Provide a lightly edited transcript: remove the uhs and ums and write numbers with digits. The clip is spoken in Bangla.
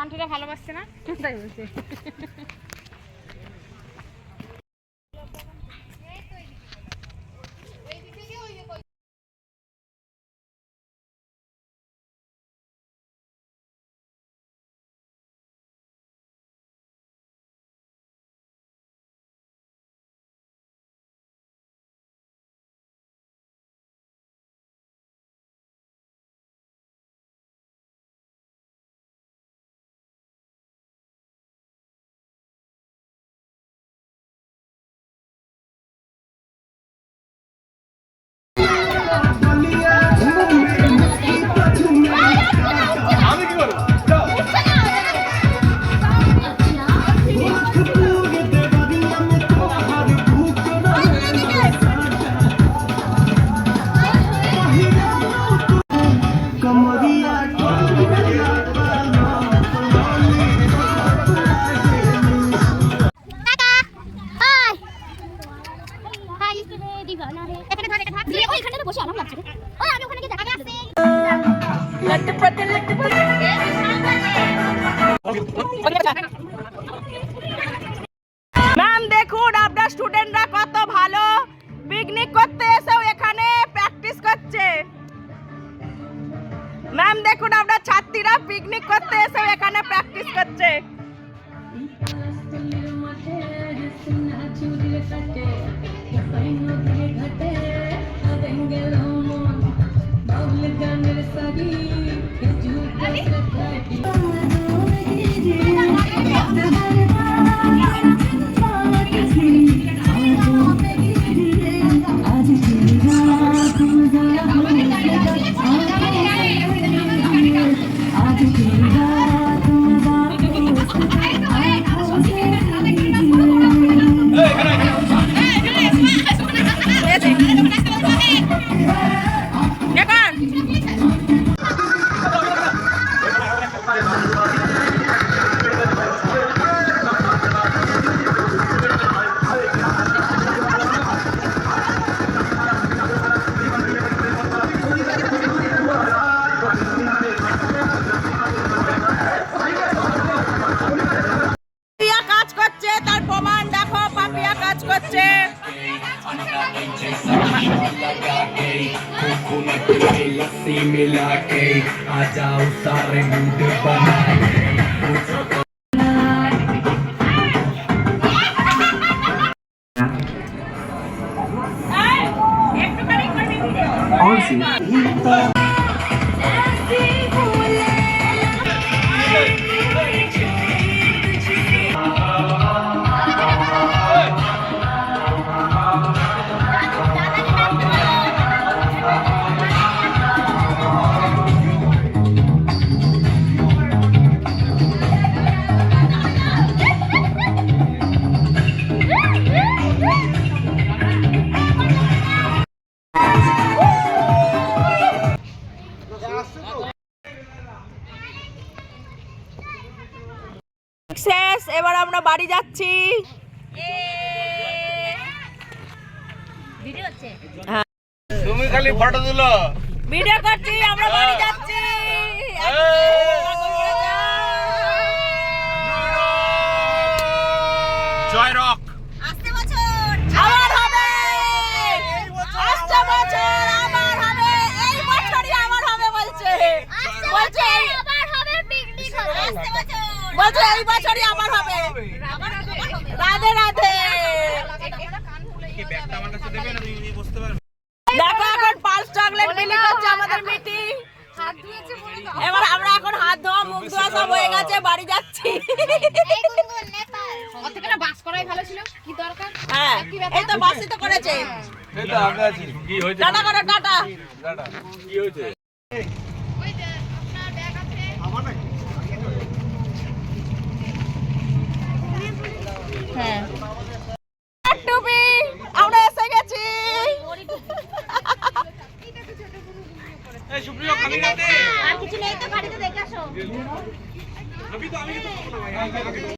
আন্টিরা ভালোবাসছে না তাই বলছে। ম্যাম দেখুন আপনার স্টুডেন্টরা কত ভালো, পিকনিক করতে এসেও এখানে প্র্যাকটিস করছে। ম্যাম দেখুন আপনার ছাত্রীরা পিকনিক করতে এসেও এখানে প্র্যাকটিস করছে। मिला के आ जाओ सारे मूड बना শেষ। এবার আমরা বাড়ি যাচ্ছি। ভিডিও হচ্ছে, তুমি খালি ফটো তুলো। ভিডিও করছি, আমরা বাড়ি যাচ্ছি। জয় রক। আসছে বছর আবার হবে, আসছে বছর আবার হবে, এই বছরই আবার হবে বলছে, বলছে আবার হবে, পিকনিক হবে, আসছে বছর বলছে এই বছরই আবার হবে। রাধে রাধে। কি ব্যাগটা আমার কাছে দেবেন, আমি নিয়ে বসতে পারবো। দেখো এখন পালস চকলেট বিলি করছে আমাদের মিটি। হাত ধুয়েছে বলে তো। এবার আমরা এখন হাত ধোয়া মুখ ধোয়া সব হয়ে গেছে, বাড়ি যাচ্ছি। এই গুনগুন নেপাল ওর থেকে না বাস করাই ভালো ছিল, কি দরকার। হ্যাঁ এই তো বাসই তো করেছে। এই তো আমরা আছি। কি হয়েছে? টাটা করো, টাটা। টাটা। কি হয়েছে? ওই যে আপনার ব্যাগ আছে আমার নাকি? হ্যাঁ টুপি আমরা এসে গেছি। এই সুপ্রিয় খালি না দে। আর কিছু নেই তো, গাড়িতে দেখে আসো। আমি তো